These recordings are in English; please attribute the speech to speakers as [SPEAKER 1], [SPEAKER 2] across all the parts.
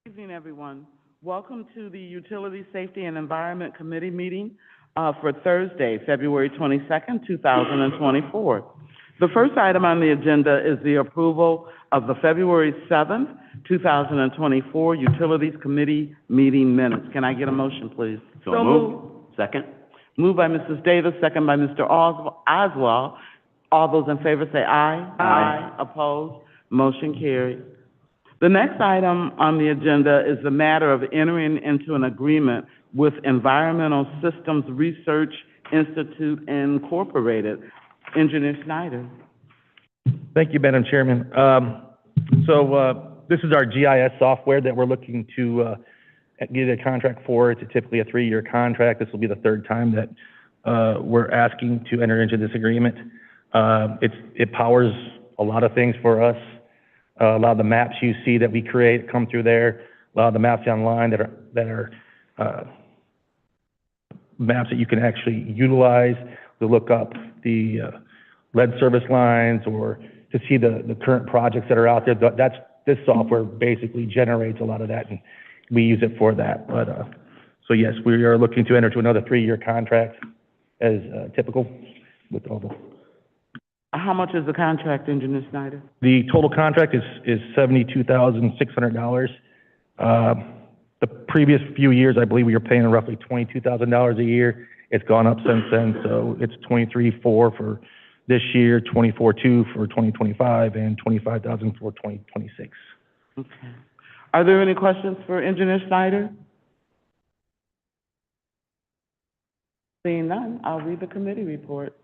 [SPEAKER 1] Good evening, everyone. Welcome to the Utility Safety and Environment Committee meeting for Thursday, February 22nd, 2024. The first item on the agenda is the approval of the February 7th, 2024 Utilities Committee meeting minutes. Can I get a motion, please?
[SPEAKER 2] So moved. Second.
[SPEAKER 1] Moved by Mrs. Davis, second by Mr. Oswald. All those in favor say aye.
[SPEAKER 2] Aye.
[SPEAKER 1] Opposed? Motion carried. The next item on the agenda is the matter of entering into an agreement with Environmental Systems Research Institute Incorporated. Engineer Snyder.
[SPEAKER 3] Thank you, Madam Chairman. This is our GIS software that we're looking to get a contract for. It's typically a 3-year contract. This will be the third time that we're asking to enter into this agreement. It powers a lot of things for us. A lot of the maps you see that we create come through there. A lot of the maps online that are maps that you can actually utilize to look up the lead service lines or to see the current projects that are out there. This software basically generates a lot of that, and we use it for that. But so yes, we are looking to enter to another 3-year contract as typical with all the.
[SPEAKER 1] How much is the contract, Engineer Snyder?
[SPEAKER 3] The total contract is $72,600. The previous few years, I believe we were paying roughly $22,000 a year. It's gone up since then, so it's $23,400 for this year, $24,200 for 2025, and $25,000 for 2026.
[SPEAKER 1] Okay. Are there any questions for Engineer Snyder? Seeing none, I'll read the committee report.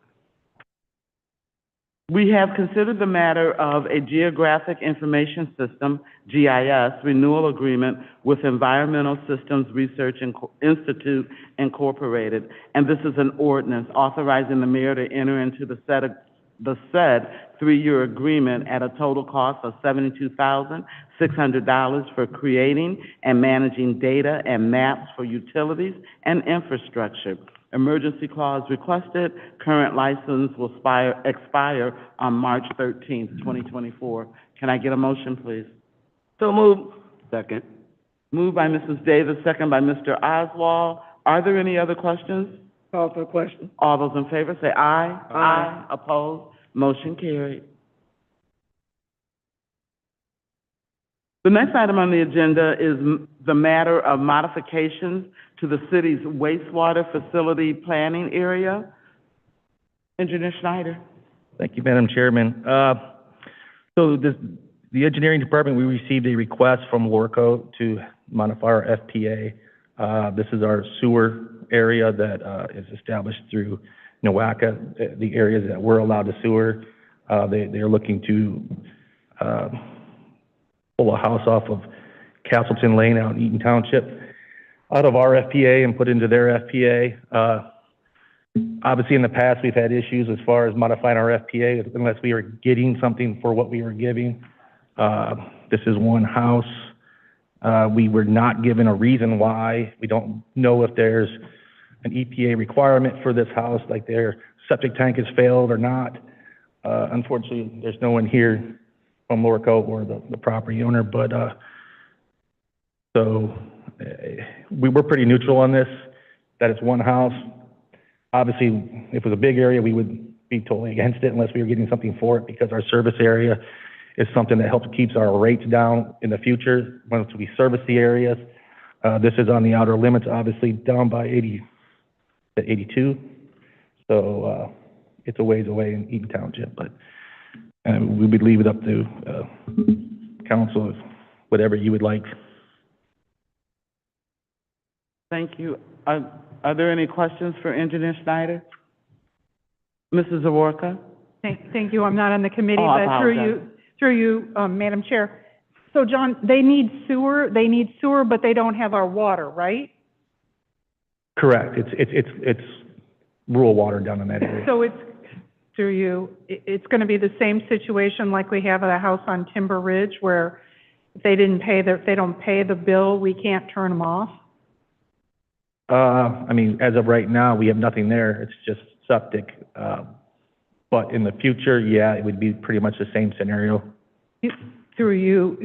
[SPEAKER 1] We have considered the matter of a Geographic Information System, GIS, renewal agreement with Environmental Systems Research Institute Incorporated, and this is an ordinance authorizing the mayor to enter into the said 3-year agreement at a total cost of $72,600 for creating and managing data and maps for utilities and infrastructure. Emergency clause requested. Current license will expire on March 13th, 2024. Can I get a motion, please?
[SPEAKER 2] So moved. Second.
[SPEAKER 1] Moved by Mrs. Davis, second by Mr. Oswald. Are there any other questions?
[SPEAKER 2] Call for a question.
[SPEAKER 1] All those in favor say aye.
[SPEAKER 2] Aye.
[SPEAKER 1] Opposed? Motion carried. The next item on the agenda is the matter of modifications to the city's wastewater facility planning area. Engineer Schneider.
[SPEAKER 3] Thank you, Madam Chairman. The engineering department, we received a request from Lorco to modify our FPA. This is our sewer area that is established through NOACA, the areas that we're allowed to sewer. They are looking to pull a house off of Castleton Lane out in Eaton Township out of our FPA and put into their FPA. Obviously, in the past, we've had issues as far as modifying our FPA unless we are getting something for what we were giving. This is one house. We were not given a reason why. We don't know if there's an EPA requirement for this house, like their septic tank has failed or not. Unfortunately, there's no one here from Lorco or the property owner, but we were pretty neutral on this, that it's one house. Obviously, if it was a big area, we would be totally against it unless we were getting something for it, because our service area is something that helps keeps our rates down in the future once we service the areas. This is on the outer limits, obviously down by 82. So it's a ways away in Eaton Township, but we would leave it up to council, whatever you would like.
[SPEAKER 1] Thank you. Are there any questions for Engineer Snyder? Mrs. Zaworka?
[SPEAKER 4] Thank you. I'm not on the committee,
[SPEAKER 1] Oh, I
[SPEAKER 4] but
[SPEAKER 1] apologize.
[SPEAKER 4] through you, Madam Chair. So, John, they need sewer, but they don't have our water, right?
[SPEAKER 3] Correct. It's rural water down in that area.
[SPEAKER 4] So it's going to be the same situation like we have at a house on Timber Ridge, where if they don't pay the bill, we can't turn them off?
[SPEAKER 3] I mean, as of right now, we have nothing there. It's just septic. But in the future, yeah, it would be pretty much the same scenario.
[SPEAKER 4] through you,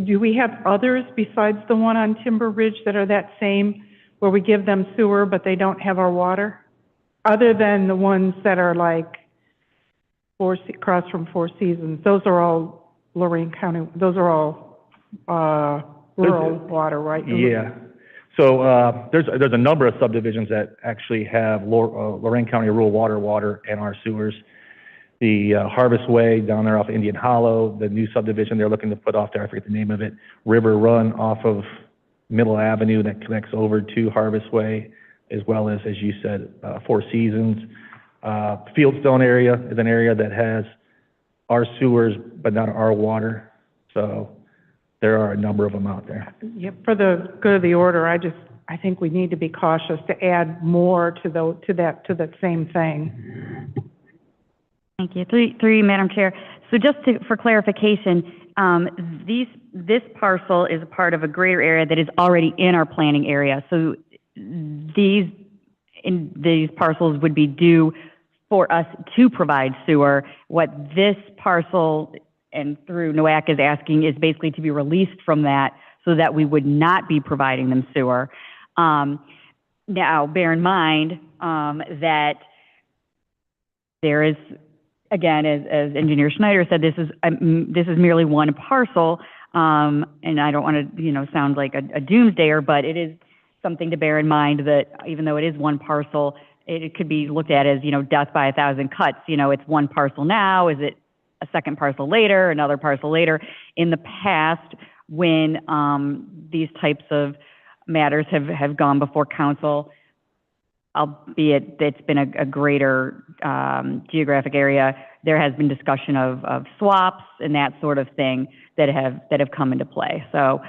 [SPEAKER 4] do we have others besides the one on Timber Ridge that are that same, where we give them sewer but they don't have our water? Other than the ones that are like across from Four Seasons, those are all Lorraine County, those are all, rural water, right?
[SPEAKER 3] Yeah. So, there's a number of subdivisions that actually have Lorraine County rural water, and our sewers. The Harvest Way down there off Indian Hollow, the new subdivision they're looking to put off there, I forget the name of it. River Run off of Middle Avenue that connects over to Harvest Way, as well as you said, Four Seasons. Fieldstone area is an area that has our sewers, but not our water. So there are a number of them out there.
[SPEAKER 4] Yep, for the good of the order, I think we need to be cautious to add more to that same thing.
[SPEAKER 5] Thank you. Through you, Madam Chair. So just for clarification, this parcel is a part of a greater area that is already in our planning area. So these parcels would be due for us to provide sewer. What this parcel and through NOAC is asking is basically to be released from that so that we would not be providing them sewer. Now, bear in mind that there is, again, as Engineer Schneider said, this is merely one parcel, and I don't want to, sound like a doomsdayer, but it is something to bear in mind that even though it is one parcel, it could be looked at as, death by a thousand cuts. It's one parcel now. Is it a second parcel later, another parcel later? In the past, when these types of matters have gone before council, albeit it's been a greater geographic area, there has been discussion of swaps and that sort of thing that have come into play. So,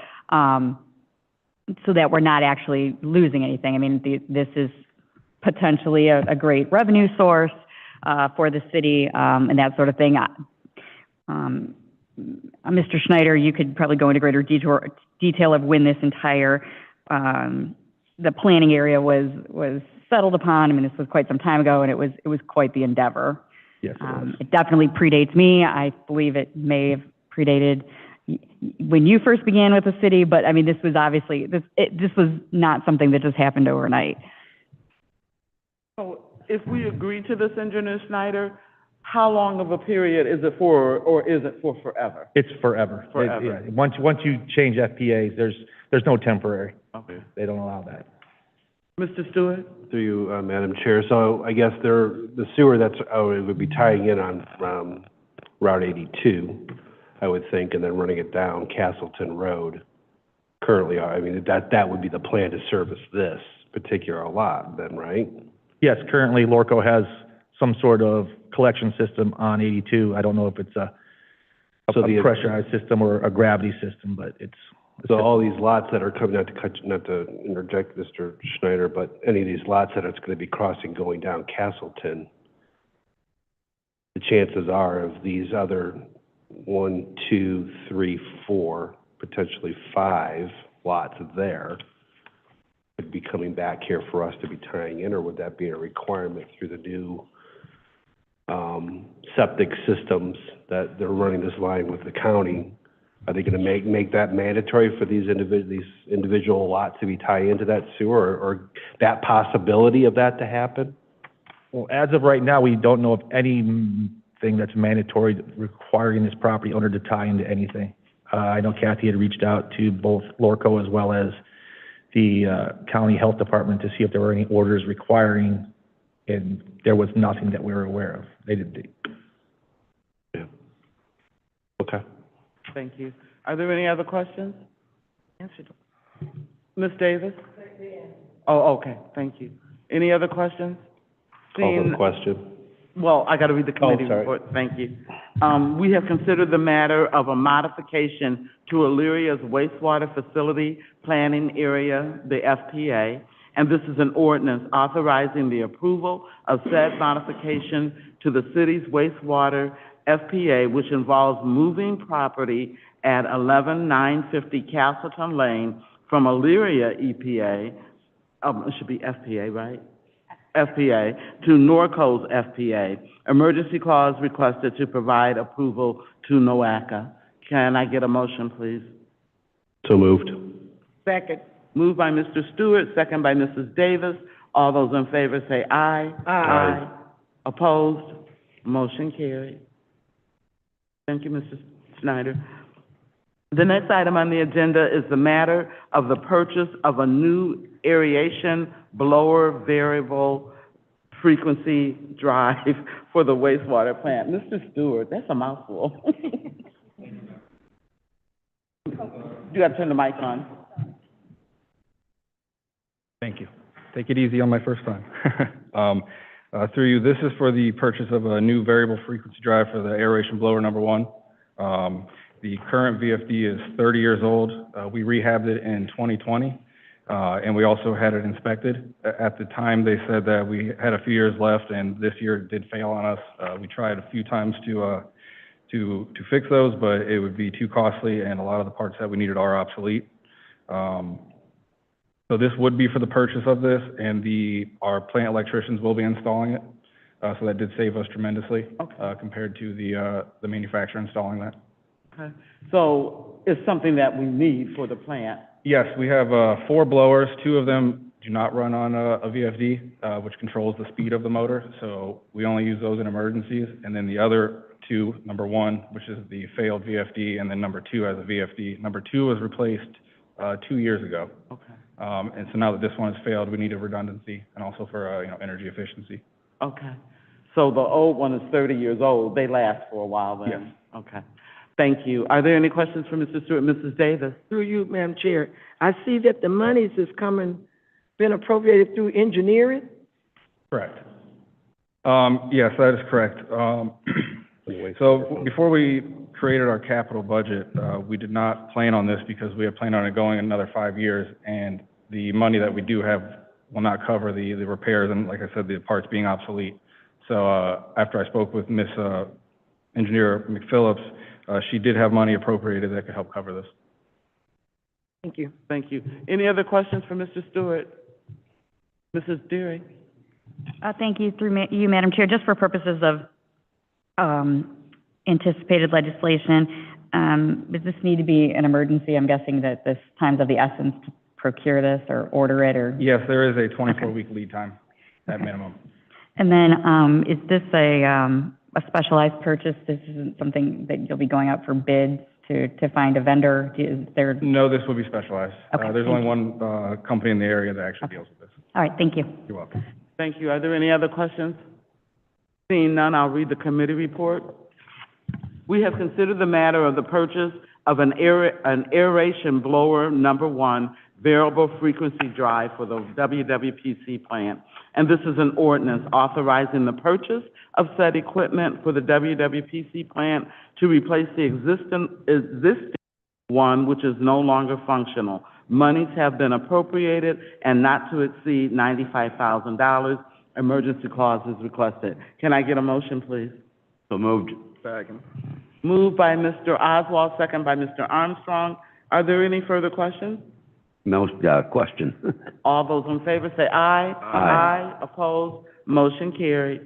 [SPEAKER 5] so that we're not actually losing anything. I mean, this is potentially a great revenue source for the city and that sort of thing. Mr. Schneider, you could probably go into greater detail of when this entire the planning area was settled upon. I mean, this was quite some time ago, and it was quite the endeavor.
[SPEAKER 3] Yes,
[SPEAKER 5] it definitely predates me. I believe it may have predated when you first began with the city, but I mean, this was obviously this was not something that just happened overnight.
[SPEAKER 1] So if we agree to this, Engineer Schneider, how long of a period is it for, or is it for forever?
[SPEAKER 3] It's forever.
[SPEAKER 1] Forever.
[SPEAKER 3] Once you change FPAs, there's no temporary.
[SPEAKER 1] Okay.
[SPEAKER 3] They don't allow that.
[SPEAKER 1] Mr. Stewart?
[SPEAKER 2] Through you, Madam Chair. So I guess the sewer it would be tying in on Route 82, I would think, and then running it down Castleton Road. Currently, I mean, that would be the plan to service this particular lot then, right?
[SPEAKER 3] Yes, currently Lorco has some sort of collection system on 82. I don't know if it's a pressurized system or a gravity system, but it's...
[SPEAKER 2] So all these lots that are coming, not to interject, Mr. Schneider, but any of these lots that it's going to be crossing going down Castleton, the chances are of these other 1, 2, 3, 4, potentially 5 lots there would be coming back here for us to be tying in, or would that be a requirement through the new septic systems that they're running this line with the county? Are they going to make that mandatory for these individual lots to be tied into that sewer, or that possibility of that to happen?
[SPEAKER 3] Well, as of right now, we don't know of anything that's mandatory requiring this property owner to tie into anything. I know Kathy had reached out to both Lorco as well as the county health department to see if there were any orders requiring, and there was nothing that we were aware of. They didn't.
[SPEAKER 2] Yeah. Okay.
[SPEAKER 1] Thank you. Are there any other questions? Ms. Davis? Oh, okay, thank you. Any other questions?
[SPEAKER 2] Call for the question.
[SPEAKER 1] Well, I got to read the committee
[SPEAKER 2] sorry.
[SPEAKER 1] report. Thank you. We have considered the matter of a modification to Illyria's wastewater facility planning area, the FPA, and this is an ordinance authorizing the approval of said modification to the city's wastewater FPA, which involves moving property at 11950 Castleton Lane from Illyria EPA, it should be FPA, right? FPA to Norco's FPA. Emergency clause requested to provide approval to NOACA. Can I get a motion, please?
[SPEAKER 2] So moved.
[SPEAKER 1] Second. Moved by Mr. Stewart, second by Mrs. Davis. All those in favor say aye.
[SPEAKER 2] Aye.
[SPEAKER 1] Opposed? Motion carried. Thank you, Mr. Snyder. The next item on the agenda is the matter of the purchase of a new aeration blower variable frequency drive for the wastewater plant. Mr. Stewart, that's a mouthful. You gotta turn the mic on.
[SPEAKER 6] Thank you. Take it easy on my first time. Through you, this is for the purchase of a new variable frequency drive for the aeration blower number 1. The current VFD is 30 years old. We rehabbed it in 2020, and we also had it inspected. At the time, they said that we had a few years left, and this year it did fail on us. We tried a few times to fix those, but it would be too costly, and a lot of the parts that we needed are obsolete. So this would be for the purchase of this, and our plant electricians will be installing it. So that did save us tremendously, compared to the manufacturer installing that.
[SPEAKER 1] Okay. So it's something that we need for the plant.
[SPEAKER 6] Yes, we have 4 blowers. 2 of them do not run on a VFD, which controls the speed of the motor. So we only use those in emergencies. And then the other 2, number 1, which is the failed VFD, and then number 2 as a VFD. Number 2 was replaced 2 years ago.
[SPEAKER 1] Okay.
[SPEAKER 6] And so now that this one has failed, we need a redundancy and also for energy efficiency.
[SPEAKER 1] Okay. So the old one is 30 years old. They last for a while then?
[SPEAKER 6] Yes.
[SPEAKER 1] Okay. Thank you. Are there any questions for Mr. Stewart? Mrs. Davis?
[SPEAKER 7] Through you, Madam Chair, I see that the monies is been appropriated through engineering.
[SPEAKER 6] Correct. Yes, that is correct. So before we created our capital budget, we did not plan on this because we had planned on it going another 5 years, and the money that we do have will not cover the repairs and, like I said, the parts being obsolete. So after I spoke with Miss Engineer McPhillips, she did have money appropriated that could help cover this.
[SPEAKER 7] Thank you.
[SPEAKER 1] Thank you. Any other questions for Mr. Stewart? Mrs. Deary?
[SPEAKER 5] Thank you, through you, Madam Chair, just for purposes of anticipated legislation, does this need to be an emergency? I'm guessing that this time's of the essence to procure this or order it, or?
[SPEAKER 6] Yes, there is a 24-week lead time at minimum.
[SPEAKER 5] And then, is this a specialized purchase? This isn't something that you'll be going out for bids to find a vendor? Is there?
[SPEAKER 6] No, this will be specialized.
[SPEAKER 5] Okay,
[SPEAKER 6] There's only one company in the area that actually deals with this.
[SPEAKER 5] All right, thank you.
[SPEAKER 6] You're welcome.
[SPEAKER 1] Thank you. Are there any other questions? Seeing none, I'll read the committee report. We have considered the matter of the purchase of an aeration blower number 1 variable frequency drive for the WWPC plant. And this is an ordinance authorizing the purchase of said equipment for the WWPC plant to replace the existing one, which is no longer functional. Monies have been appropriated and not to exceed $95,000. Emergency clause is requested. Can I get a motion, please?
[SPEAKER 2] So moved.
[SPEAKER 6] Second.
[SPEAKER 1] Moved by Mr. Oswald, second by Mr. Armstrong. Are there any further questions?
[SPEAKER 2] No, question.
[SPEAKER 1] All those in favor say aye. Aye. Opposed? Motion carried.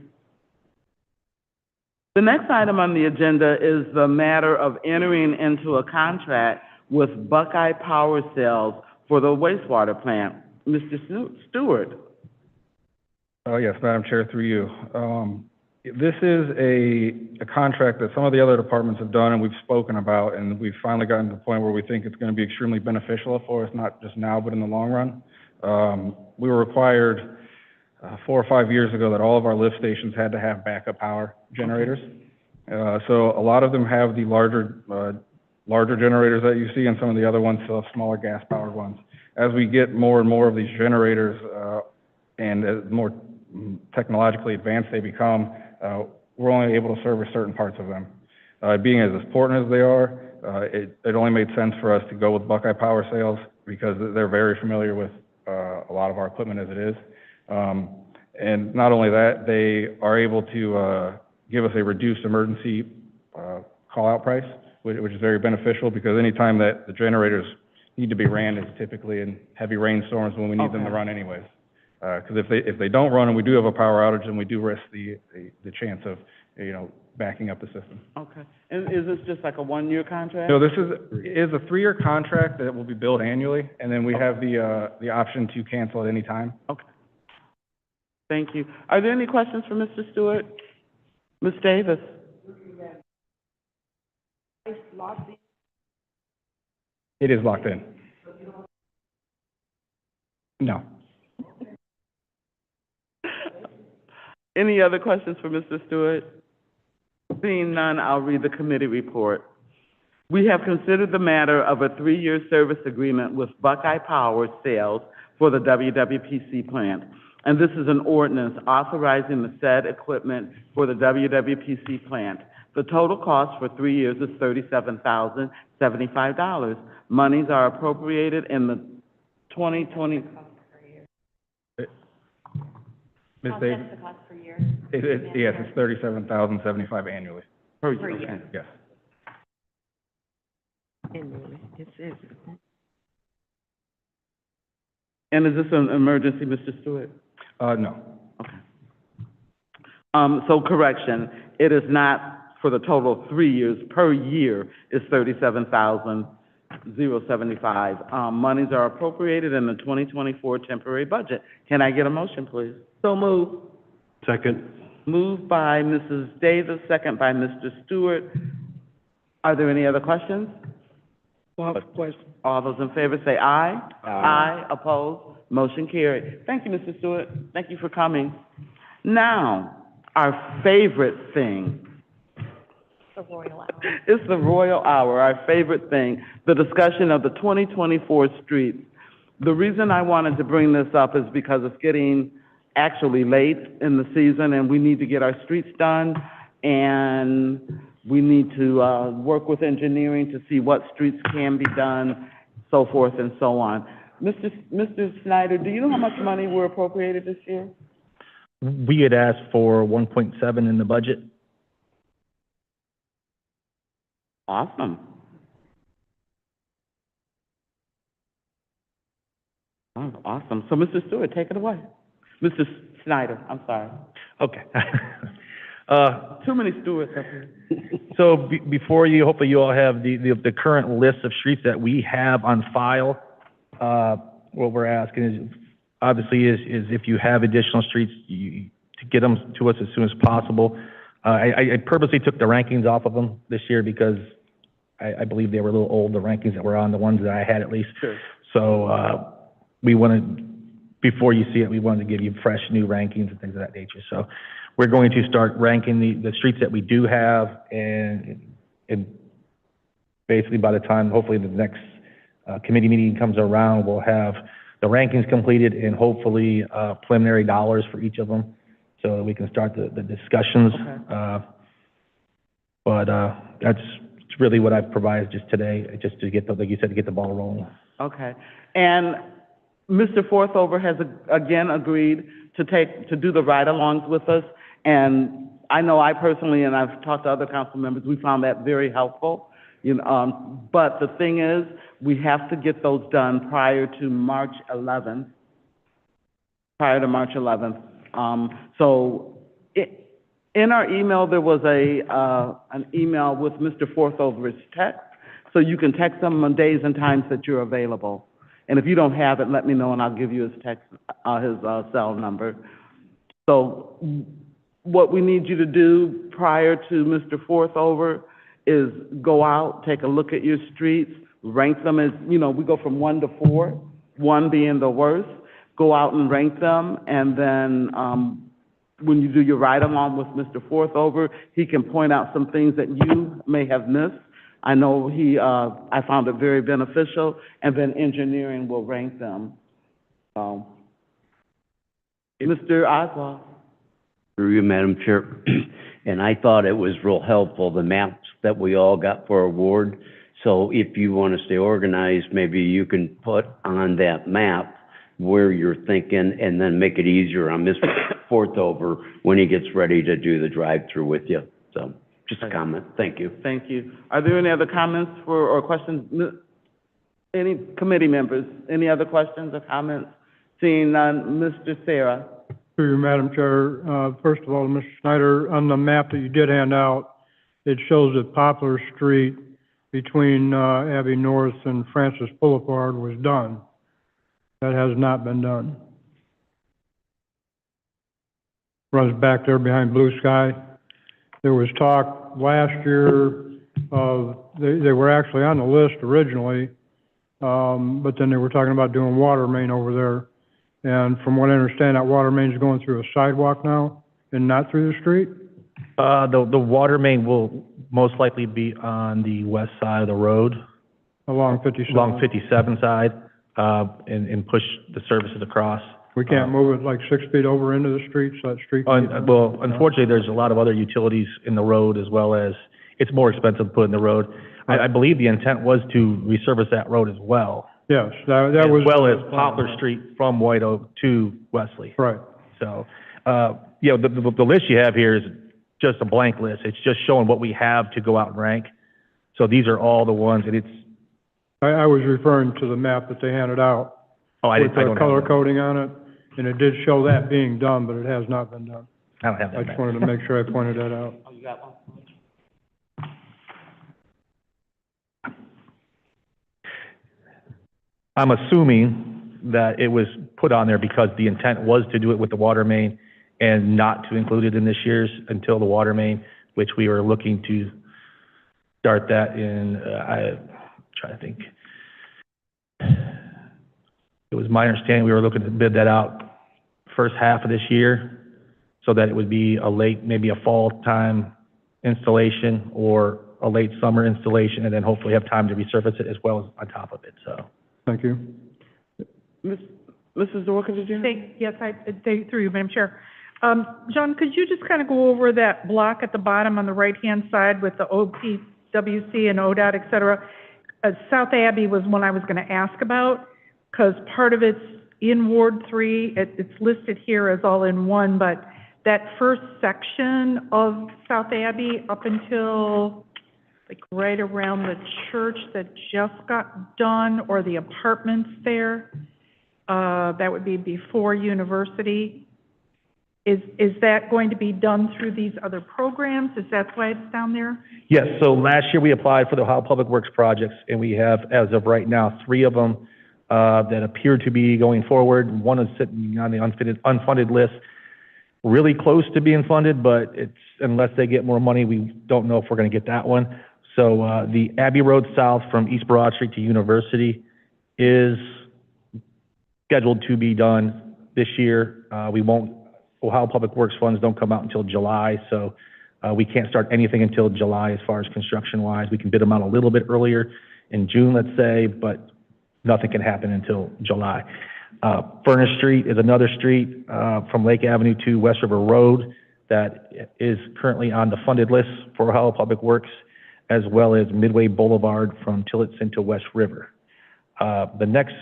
[SPEAKER 1] The next item on the agenda is the matter of entering into a contract with Buckeye Power Cells for the wastewater plant. Mr. Stewart?
[SPEAKER 6] Yes, Madam Chair, through you. This is a contract that some of the other departments have done and we've spoken about, and we've finally gotten to the point where we think it's going to be extremely beneficial for us, not just now, but in the long run. We were required 4 or 5 years ago that all of our lift stations had to have backup power generators. So a lot of them have the larger generators that you see, and some of the other ones still have smaller gas-powered ones. As we get more and more of these generators, and as more technologically advanced they become, we're only able to service certain parts of them. Being as important as they are, it only made sense for us to go with Buckeye Power Sales because they're very familiar with a lot of our equipment as it is. And not only that, they are able to give us a reduced emergency call-out price, which is very beneficial because anytime that the generators need to be ran is typically in heavy rainstorms when we need them to run anyways. Because if they don't run and we do have a power outage, then we do risk the chance of backing up the system.
[SPEAKER 1] Okay. And is this just like a one-year contract?
[SPEAKER 6] So this is a 3-year contract that will be billed annually, and then we have the option to cancel at any time.
[SPEAKER 1] Okay. Thank you. Are there any questions for Mr. Stewart? Ms. Davis?
[SPEAKER 6] It is locked in. No.
[SPEAKER 1] Any other questions for Mr. Stewart? Seeing none, I'll read the committee report. We have considered the matter of a 3-year service agreement with Buckeye Power Sales for the WWPC plant. And this is an ordinance authorizing the said equipment for the WWPC plant. The total cost for 3 years is $37,075. Monies are appropriated in the 2020.
[SPEAKER 6] Ms. Davis? The cost per year? Yes, it's $37,075 annually.
[SPEAKER 1] Per year, okay.
[SPEAKER 6] Yes.
[SPEAKER 7] Annually, it says.
[SPEAKER 1] And is this an emergency, Mr. Stewart?
[SPEAKER 6] No.
[SPEAKER 1] Okay. So correction, it is not for the total of 3 years. Per year is $37,075. Monies are appropriated in the 2024 temporary budget. Can I get a motion, please?
[SPEAKER 7] So move.
[SPEAKER 2] Second.
[SPEAKER 1] Moved by Mrs. Davis, second by Mr. Stewart. Are there any other questions?
[SPEAKER 7] Question.
[SPEAKER 1] All those in favor say aye. Aye. Opposed? Motion carried. Thank you, Mr. Stewart. Thank you for coming. Now, our favorite thing. It's the royal hour, our favorite thing, the discussion of the 2024 streets. The reason I wanted to bring this up is because it's getting actually late in the season, and we need to get our streets done, and we need to work with engineering to see what streets can be done, so forth and so on. Mr. Snyder, do you know how much money we're appropriated this year?
[SPEAKER 3] We had asked for 1.7 in the budget.
[SPEAKER 1] Awesome. Oh, awesome. So, Mr. Stewart, take it away. Mr. Snyder, I'm sorry.
[SPEAKER 3] Okay.
[SPEAKER 1] Too many Stewarts up here.
[SPEAKER 3] So before you, hopefully you all have the current list of streets that we have on file. What we're asking is, obviously, is if you have additional streets, to get them to us as soon as possible. I purposely took the rankings off of them this year because I believe they were a little old, the rankings that were on, the ones that I had at least.
[SPEAKER 1] Sure.
[SPEAKER 3] So we wanted, before you see it, we wanted to give you fresh new rankings and things of that nature. So we're going to start ranking the streets that we do have, and basically by the time, hopefully the next committee meeting comes around, we'll have the rankings completed and hopefully preliminary dollars for each of them so that we can start the discussions.
[SPEAKER 1] Okay.
[SPEAKER 3] But that's really what I've provided just today, just to get, like you said, to get the ball rolling.
[SPEAKER 1] Okay. And Mr. Forthover has again agreed to do the ride-alongs with us. And I know I personally, and I've talked to other council members, we found that very helpful. But the thing is, we have to get those done prior to March 11th. In our email, there was an email with Mr. Forthover's text, so you can text him on days and times that you're available. And if you don't have it, let me know and I'll give you his cell number. So what we need you to do prior to Mr. Forthover is go out, take a look at your streets, rank them as, we go from 1 to 4, 1 being the worst. Go out and rank them, and then when you do your ride-along with Mr. Forthover, he can point out some things that you may have missed. I know I found it very beneficial, and then engineering will rank them. Mr. Oswald.
[SPEAKER 8] Through you, Madam Chair, and I thought it was real helpful, the maps that we all got for award. So if you want to stay organized, maybe you can put on that map where you're thinking, and then make it easier on Mr. Forthover when he gets ready to do the drive-through with you. So, just a comment. Thank you.
[SPEAKER 1] Thank you. Are there any other comments or questions? Any committee members? Any other questions or comments? Seeing none, Mr. Sarah.
[SPEAKER 9] Through you, Madam Chair, first of all, Mr. Snyder, on the map that you did hand out, it shows that Poplar Street between, Abbey North and Francis Boulevard was done. That has not been done. Runs back there behind Blue Sky. There was talk last year of, they were actually on the list originally, but then they were talking about doing water main over there. And from what I understand, that water main's going through a sidewalk now and not through the street?
[SPEAKER 3] The water main will most likely be on the west side of the road,
[SPEAKER 9] Along 57?
[SPEAKER 3] along 57 side, and push the services across.
[SPEAKER 9] We can't move it like 6 feet over into the street, so that street can be...
[SPEAKER 3] Well, unfortunately, there's a lot of other utilities in the road as well as, it's more expensive to put in the road. I believe the intent was to resurface that road as well.
[SPEAKER 9] Yes, that was...
[SPEAKER 3] As well as Poplar Street from White Oak to Wesley.
[SPEAKER 9] Right.
[SPEAKER 3] So, the list you have here is just a blank list. It's just showing what we have to go out and rank. So these are all the ones, and it's...
[SPEAKER 9] I was referring to the map that they handed out.
[SPEAKER 3] Oh, I
[SPEAKER 9] with
[SPEAKER 3] don't
[SPEAKER 9] the
[SPEAKER 3] have
[SPEAKER 9] color
[SPEAKER 3] that.
[SPEAKER 9] coding on it, and it did show that being done, but it has not been done.
[SPEAKER 3] I don't have that
[SPEAKER 9] I
[SPEAKER 3] map.
[SPEAKER 9] just wanted to make sure I pointed that out.
[SPEAKER 1] Oh, you got one?
[SPEAKER 3] I'm assuming that it was put on there because the intent was to do it with the water main and not to include it in this year's until the water main, which we were looking to start that in, I'm trying to think. It was my understanding we were looking to bid that out first half of this year so that it would be a late, maybe a fall time installation or a late summer installation, and then hopefully have time to resurface it as well as on top of it, so.
[SPEAKER 9] Thank you.
[SPEAKER 1] Mrs. Dorka, did you?
[SPEAKER 4] Yes, through you, Madam Chair. John, could you just kind of go over that block at the bottom on the right-hand side with the OPWC and ODOT, et cetera? South Abbey was one I was going to ask about, because part of it's in Ward 3. It's listed here as all in one, but that first section of South Abbey up until like right around the church that just got done, or the apartments there, that would be before University. Is that going to be done through these other programs? Is that why it's down there?
[SPEAKER 3] Yes, so last year we applied for the Ohio Public Works projects, and we have, as of right now, 3 of them that appear to be going forward. One is sitting on the unfunded list, really close to being funded, but it's, unless they get more money, we don't know if we're going to get that one. So the Abbey Road South from East Broad Street to University is scheduled to be done this year. Ohio Public Works funds don't come out until July, so we can't start anything until July as far as construction-wise. We can bid them out a little bit earlier in June, let's say, but nothing can happen until July. Furnace Street is another street from Lake Avenue to West River Road that is currently on the funded list for Ohio Public Works, as well as Midway Boulevard from Tillotson to West River. The next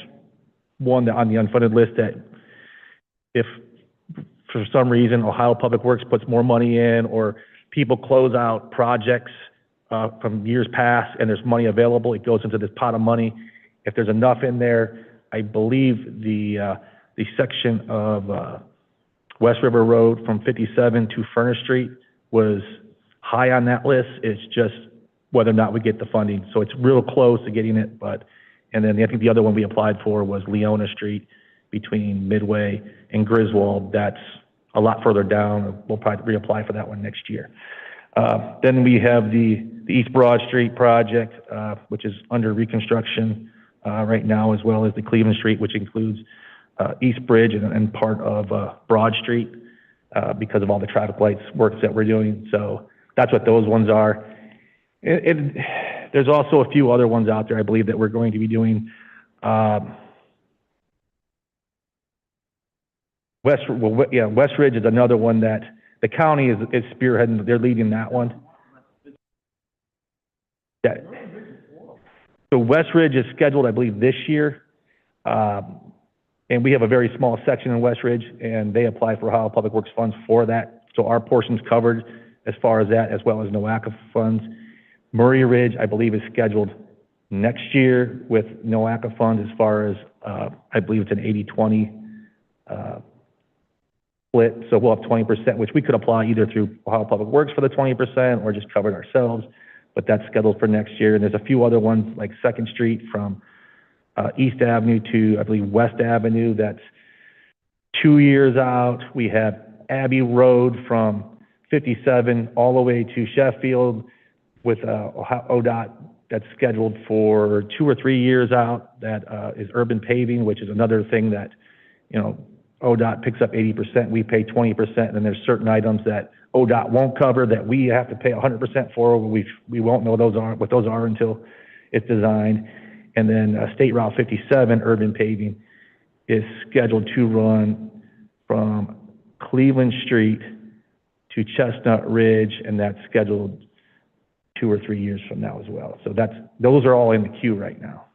[SPEAKER 3] one on the unfunded list that if for some reason Ohio Public Works puts more money in, or people close out projects from years past and there's money available, it goes into this pot of money. If there's enough in there, I believe the section of West River Road from 57 to Furnace Street was high on that list. It's just whether or not we get the funding. So it's real close to getting it, but, and then I think the other one we applied for was Leona Street between Midway and Griswold. That's a lot further down. We'll probably reapply for that one next year. Then we have the East Broad Street project, which is under reconstruction right now, as well as the Cleveland Street, which includes East Bridge and part of Broad Street because of all the traffic lights works that we're doing. So that's what those ones are. There's also a few other ones out there, I believe, that we're going to be doing. West Ridge is another one that the county is spearheading. They're leading that one. Yeah. So West Ridge is scheduled, I believe, this year. And we have a very small section in West Ridge, and they apply for Ohio Public Works funds for that. So our portion's covered as far as that, as well as NOACA funds. Murray Ridge, I believe, is scheduled next year with NOACA funds as far as, I believe it's an 80-20 split, so we'll have 20%, which we could apply either through Ohio Public Works for the 20% or just cover it ourselves, but that's scheduled for next year. And there's a few other ones, like Second Street from East Avenue to, I believe, West Avenue, that's 2 years out. We have Abbey Road from 57 all the way to Sheffield with ODOT that's scheduled for 2 or 3 years out. That is urban paving, which is another thing that, you know, ODOT picks up 80%, we pay 20%, and then there's certain items that ODOT won't cover that we have to pay 100% for. We won't know what those are until it's designed. And then State Route 57 urban paving is scheduled to run from Cleveland Street to Chestnut Ridge, and that's scheduled 2 or 3 years from now as well. So those are all in the queue right now.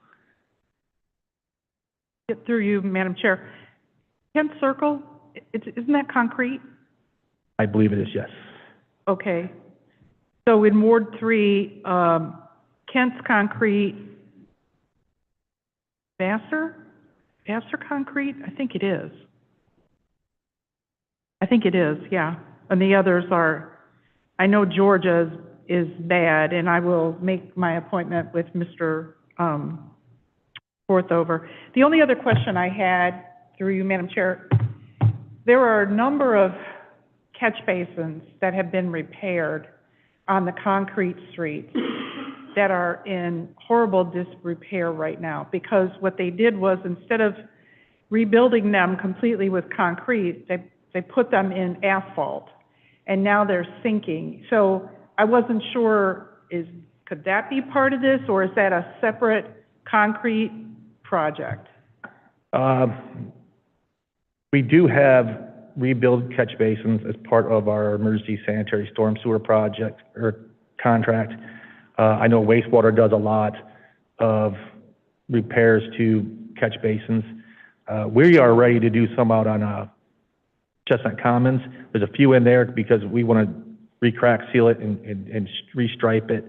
[SPEAKER 4] Get through you, Madam Chair. Kent Circle, isn't that concrete?
[SPEAKER 3] I believe it is, yes.
[SPEAKER 4] Okay. So in Ward 3, Kent's concrete, Vassar concrete? I think it is. Yeah. And the others are, I know Georgia's is bad, and I will make my appointment with Mr. Forthover. The only other question I had, through you, Madam Chair, there are a number of catch basins that have been repaired on the concrete streets that are in horrible disrepair right now, because what they did was, instead of rebuilding them completely with concrete, they put them in asphalt, and now they're sinking. So I wasn't sure, could that be part of this, or is that a separate concrete project?
[SPEAKER 3] We do have rebuild catch basins as part of our emergency sanitary storm sewer project or contract. I know wastewater does a lot of repairs to catch basins. We are ready to do some out on Chestnut Commons. There's a few in there because we want to re-crack seal it and restripe it.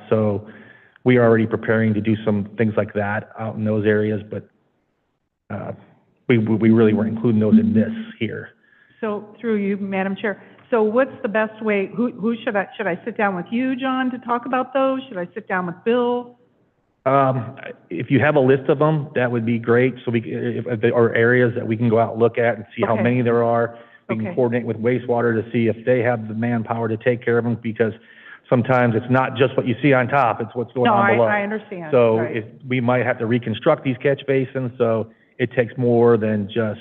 [SPEAKER 3] So we are already preparing to do some things like that out in those areas, but we really weren't including those in this here.
[SPEAKER 4] So through you, Madam Chair, so what's the best way, who should I sit down with you, John, to talk about those? Should I sit down with Bill?
[SPEAKER 3] If you have a list of them, that would be great. So if there are areas that we can go out and look at and see how many there are. We can coordinate with wastewater to see if they have the manpower to take care of them, because sometimes it's not just what you see on top, it's what's going on below.
[SPEAKER 4] I understand.
[SPEAKER 3] So
[SPEAKER 4] right.
[SPEAKER 3] we might have to reconstruct these catch basins, so it takes more than just,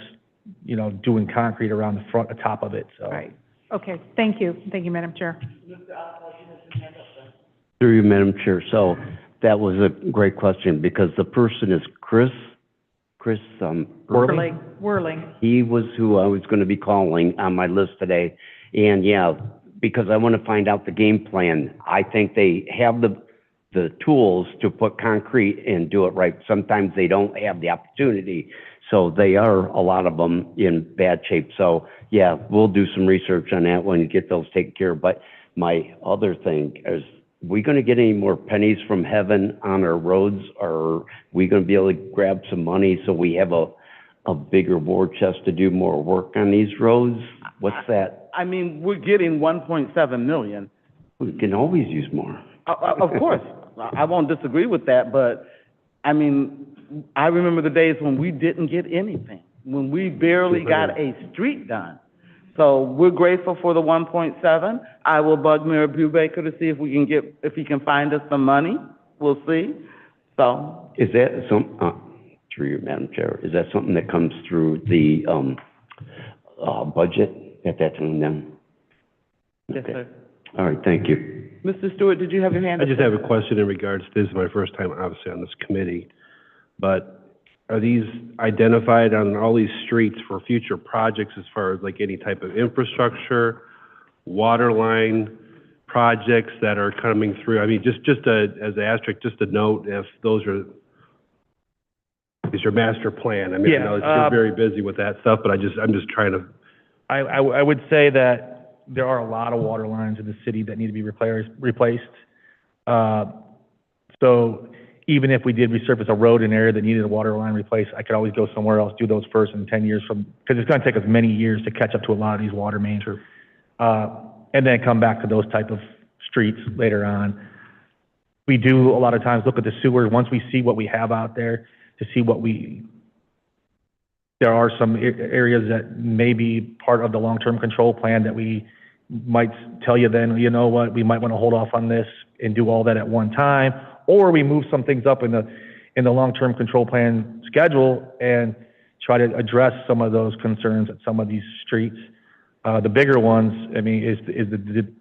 [SPEAKER 3] you know, doing concrete around the top of it, so.
[SPEAKER 4] Right. Okay, thank you, Madam Chair.
[SPEAKER 8] Through you, Madam Chair. So that was a great question, because the person is Chris
[SPEAKER 4] Whirling.
[SPEAKER 8] He was who I was going to be calling on my list today. And yeah, because I want to find out the game plan. I think they have the tools to put concrete and do it right. Sometimes they don't have the opportunity. So they are, a lot of them, in bad shape. So yeah, we'll do some research on that one and get those taken care of. But my other thing is, we going to get any more pennies from heaven on our roads? Or are we going to be able to grab some money so we have a bigger war chest to do more work on these roads? What's that?
[SPEAKER 1] I mean, we're getting 1.7 million.
[SPEAKER 8] We can always use more.
[SPEAKER 1] Of course, I won't disagree with that, but, I mean, I remember the days when we didn't get anything, when we barely got a street done. So we're grateful for the 1.7. I will bug Mayor Brubaker to see if he can find us some money. We'll see. So.
[SPEAKER 8] Is that through you, Madam Chair, is that something that comes through the, budget at that time then?
[SPEAKER 1] Yes,
[SPEAKER 8] Okay.
[SPEAKER 1] sir.
[SPEAKER 8] All right, thank you.
[SPEAKER 1] Mr. Stewart, did you have your hand
[SPEAKER 2] I
[SPEAKER 1] up?
[SPEAKER 2] just have a question in regards, this is my first time obviously on this committee, but are these identified on all these streets for future projects as far as like any type of infrastructure, water line projects that are coming through? I mean, just as an asterisk, just a note if those is your master plan. I mean, I know you're very busy with that stuff, but I'm just trying to.
[SPEAKER 3] I would say that there are a lot of water lines in the city that need to be replaced. So even if we did resurface a road in an area that needed a water line replaced, I could always go somewhere else, do those first in 10 years because it's gonna take us many years to catch up to a lot of these water mains. And then come back to those type of streets later on. We do a lot of times look at the sewer, once we see what we have out there, to see there are some areas that may be part of the long-term control plan that we might tell you then, you know what, we might want to hold off on this and do all that at one time, or we move some things up in the long-term control plan schedule and try to address some of those concerns at some of these streets. The bigger ones, I mean, is the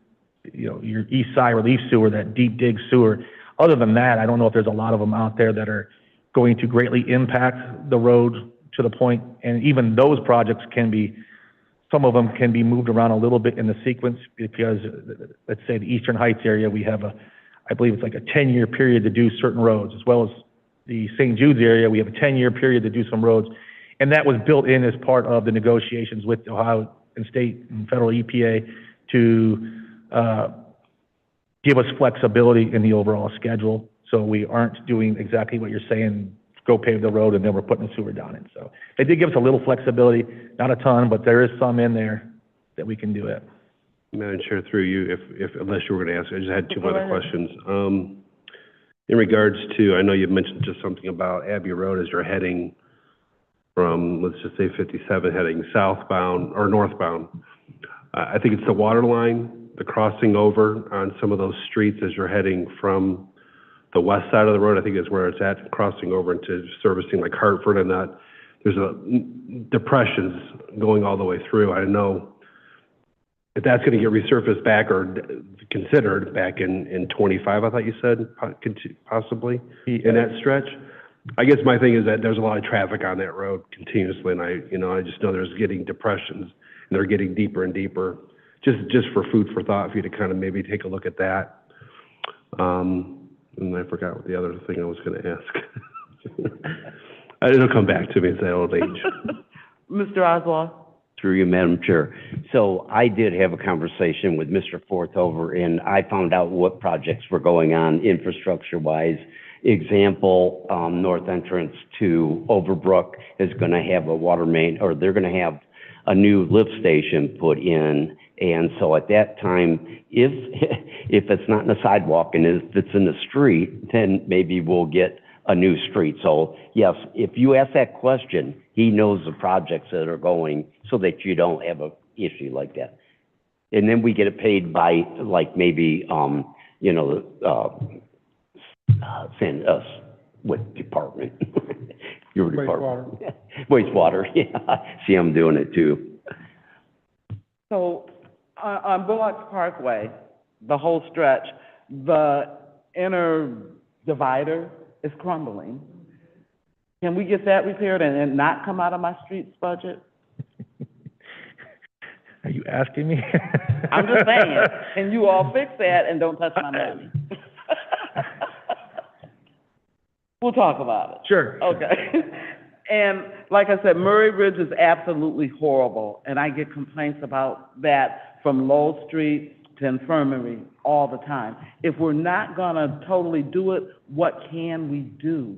[SPEAKER 3] your east side relief sewer, that deep dig sewer. Other than that, I don't know if there's a lot of them out there that are going to greatly impact the road to the point, and even those projects some of them can be moved around a little bit in the sequence because, let's say the Eastern Heights area, we have I believe it's like a 10-year period to do certain roads, as well as the St. Jude's area, we have a 10-year period to do some roads. And that was built in as part of the negotiations with Ohio and state and federal EPA to give us flexibility in the overall schedule. So we aren't doing exactly what you're saying, go pave the road and then we're putting the sewer down in. So they did give us a little flexibility, not a ton, but there is some in there that we can do it.
[SPEAKER 2] Madam Chair, through you, unless you were going to ask, I just had two other questions. In regards to, I know you mentioned just something about Abbey Road as you're heading from, let's just say 57, heading southbound or northbound. I think it's the water line, the crossing over on some of those streets as you're heading from the west side of the road. I think is where it's at, crossing over into servicing like Hartford and that. There's depressions going all the way through. I know if that's going to get resurfaced back or considered back in 25, I thought you said, possibly, in that stretch. I guess my thing is that there's a lot of traffic on that road continuously, and I just know there's getting depressions, and they're getting deeper and deeper. Just for food for thought for you to kind of maybe take a look at that. And I forgot what the other thing I was going to ask. It'll come back to me. It's that old age.
[SPEAKER 1] Mr. Oswald?
[SPEAKER 8] Through you, Madam Chair. So I did have a conversation with Mr. Forthover, and I found out what projects were going on infrastructure-wise. Example, north entrance to Overbrook is going to have a water main, or they're going to have a new lift station put in. And so at that time, if it's not in the sidewalk and if it's in the street, then maybe we'll get a new street. So yes, if you ask that question, he knows the projects that are going so that you don't have a issue like that. And then we get it paid by like maybe, send us what department? Your department. Wastewater, yeah. See, I'm doing it too.
[SPEAKER 1] So on Bullocks Parkway, the whole stretch, the inner divider is crumbling. Can we get that repaired and not come out of my streets budget?
[SPEAKER 3] Are you asking me?
[SPEAKER 1] I'm just saying, can you all fix that and don't touch my money? We'll talk about it.
[SPEAKER 3] Sure.
[SPEAKER 1] Okay. And like I said, Murray Ridge is absolutely horrible, and I get complaints about that from Lowell Street to Infirmary all the time. If we're not gonna totally do it, what can we do?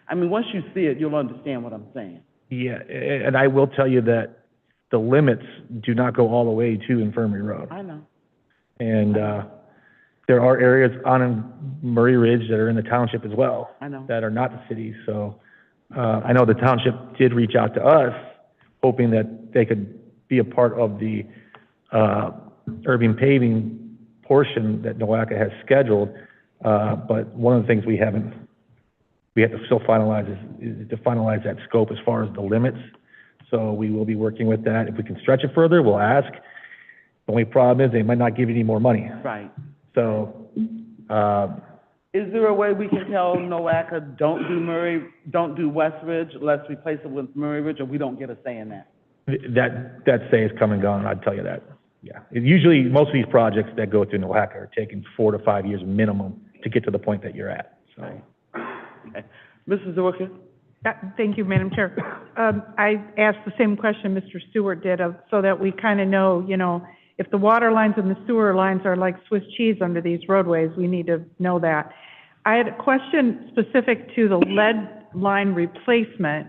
[SPEAKER 1] I mean, once you see it, you'll understand what I'm saying.
[SPEAKER 3] Yeah, and I will tell you that the limits do not go all the way to Infirmary Road.
[SPEAKER 1] I know.
[SPEAKER 3] And there are areas on Murray Ridge that are in the township as well.
[SPEAKER 1] I know. That
[SPEAKER 3] are not the city. So I know the township did reach out to us, hoping that they could be a part of the urban paving portion that NOACA has scheduled. But one of the things we have to still finalize is to finalize that scope as far as the limits. So we will be working with that. If we can stretch it further, we'll ask. The only problem is they might not give you any more money.
[SPEAKER 1] Right.
[SPEAKER 3] So,
[SPEAKER 1] is there a way we can tell NOACA, don't do West Ridge, let's replace it with Murray Ridge, or we don't get a say in that?
[SPEAKER 3] that say is come and gone, I'd tell you that. Yeah. Usually, most of these projects that go through NOACA are taking 4 to 5 years minimum to get to the point that you're at, so.
[SPEAKER 1] Okay. Mrs. Zorka?
[SPEAKER 4] Thank you, Madam Chair. I asked the same question Mr. Stewart did, so that we kind of know, if the water lines and the sewer lines are like Swiss cheese under these roadways, we need to know that. I had a question specific to the lead line replacement.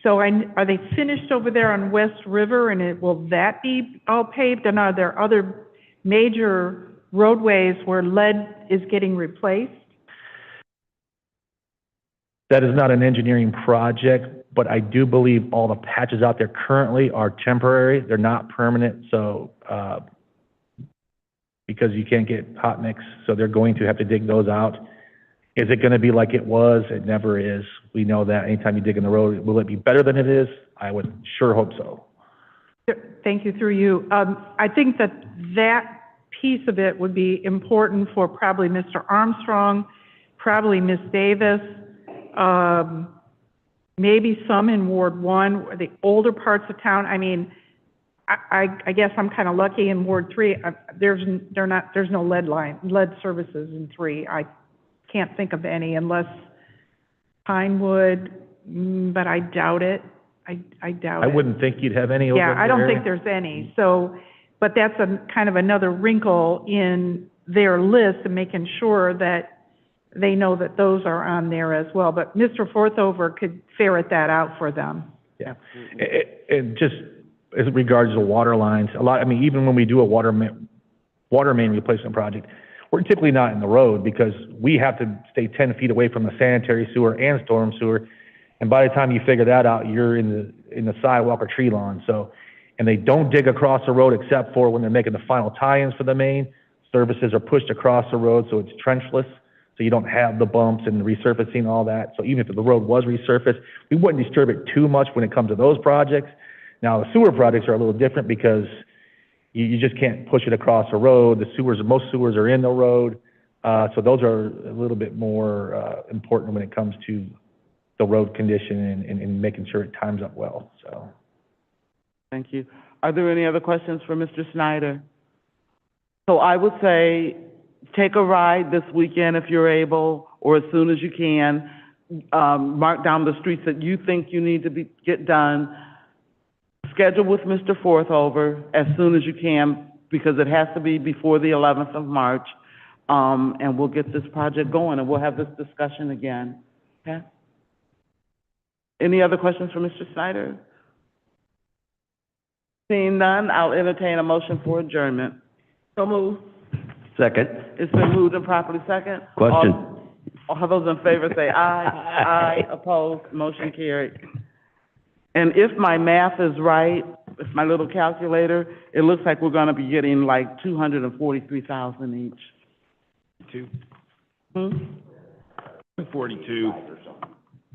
[SPEAKER 4] So are they finished over there on West River, and will that be all paved? And are there other major roadways where lead is getting replaced?
[SPEAKER 3] That is not an engineering project, but I do believe all the patches out there currently are temporary. They're not permanent, so, because you can't get hot mix, so they're going to have to dig those out. Is it gonna be like it was? It never is. We know that anytime you dig in the road. Will it be better than it is? I would sure hope so.
[SPEAKER 4] Thank you, through you. I think that piece of it would be important for probably Mr. Armstrong, probably Ms. Davis, maybe some in Ward 1, the older parts of town. I mean, I guess I'm kind of lucky in Ward 3. There's no lead services in 3. I can't think of any unless Pinewood, but I doubt it. I doubt it.
[SPEAKER 3] I wouldn't think you'd have any over
[SPEAKER 4] Yeah,
[SPEAKER 3] in
[SPEAKER 4] I
[SPEAKER 3] your
[SPEAKER 4] don't
[SPEAKER 3] area.
[SPEAKER 4] think there's any. So, but that's kind of another wrinkle in their list and making sure that they know that those are on there as well. But Mr. Forthover could ferret that out for them.
[SPEAKER 3] Yeah. And just as regards to water lines, I mean, even when we do a water main replacement project, we're typically not in the road because we have to stay 10 feet away from the sanitary sewer and storm sewer. And by the time you figure that out, you're in the sidewalk or tree lawn. So, and they don't dig across the road except for when they're making the final tie-ins for the main. Services are pushed across the road, so it's trenchless. So you don't have the bumps and resurfacing, all that. So even if the road was resurfaced, we wouldn't disturb it too much when it comes to those projects. Now, the sewer projects are a little different because you just can't push it across the road. Most sewers are in the road. So those are a little bit more important when it comes to the road condition and making sure it times up well, so.
[SPEAKER 1] Thank you. Are there any other questions for Mr. Snyder? So I would say, take a ride this weekend if you're able, or as soon as you can. Mark down the streets that you think you need to get done. Schedule with Mr. Forthover as soon as you can, because it has to be before the 11th of March. And we'll get this project going, and we'll have this discussion again, okay? Any other questions for Mr. Snyder? Seeing none, I'll entertain a motion for adjournment.
[SPEAKER 7] So move.
[SPEAKER 8] Second.
[SPEAKER 1] It's been moved and properly second.
[SPEAKER 8] Question.
[SPEAKER 1] All those in favor say aye. Aye. Opposed, motion carried. And if my math is right, if my little calculator, it looks like we're gonna be getting like 243,000 each.
[SPEAKER 10] Two.
[SPEAKER 1] Hmm?
[SPEAKER 10] 242,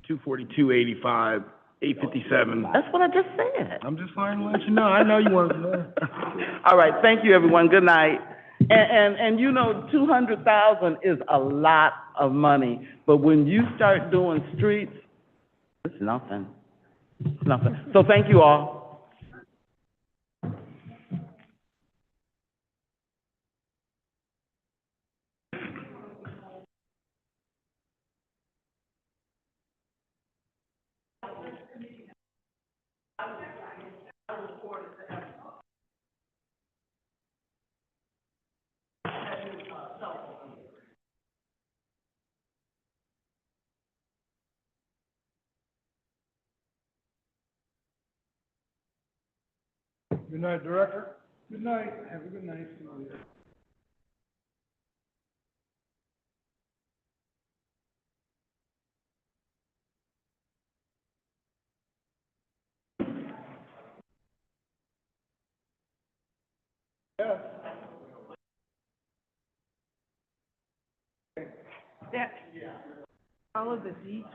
[SPEAKER 10] 242.85, 857.
[SPEAKER 1] That's what I just said.
[SPEAKER 10] I'm just trying to let you know. I know you want to know.
[SPEAKER 1] All right, thank you, everyone. Good night. And you know, 200,000 is a lot of money, but when you start doing streets, it's nothing. It's nothing. So thank you all.
[SPEAKER 9] Good night, Director. Good night. Have a good night.
[SPEAKER 4] That, all of the detours.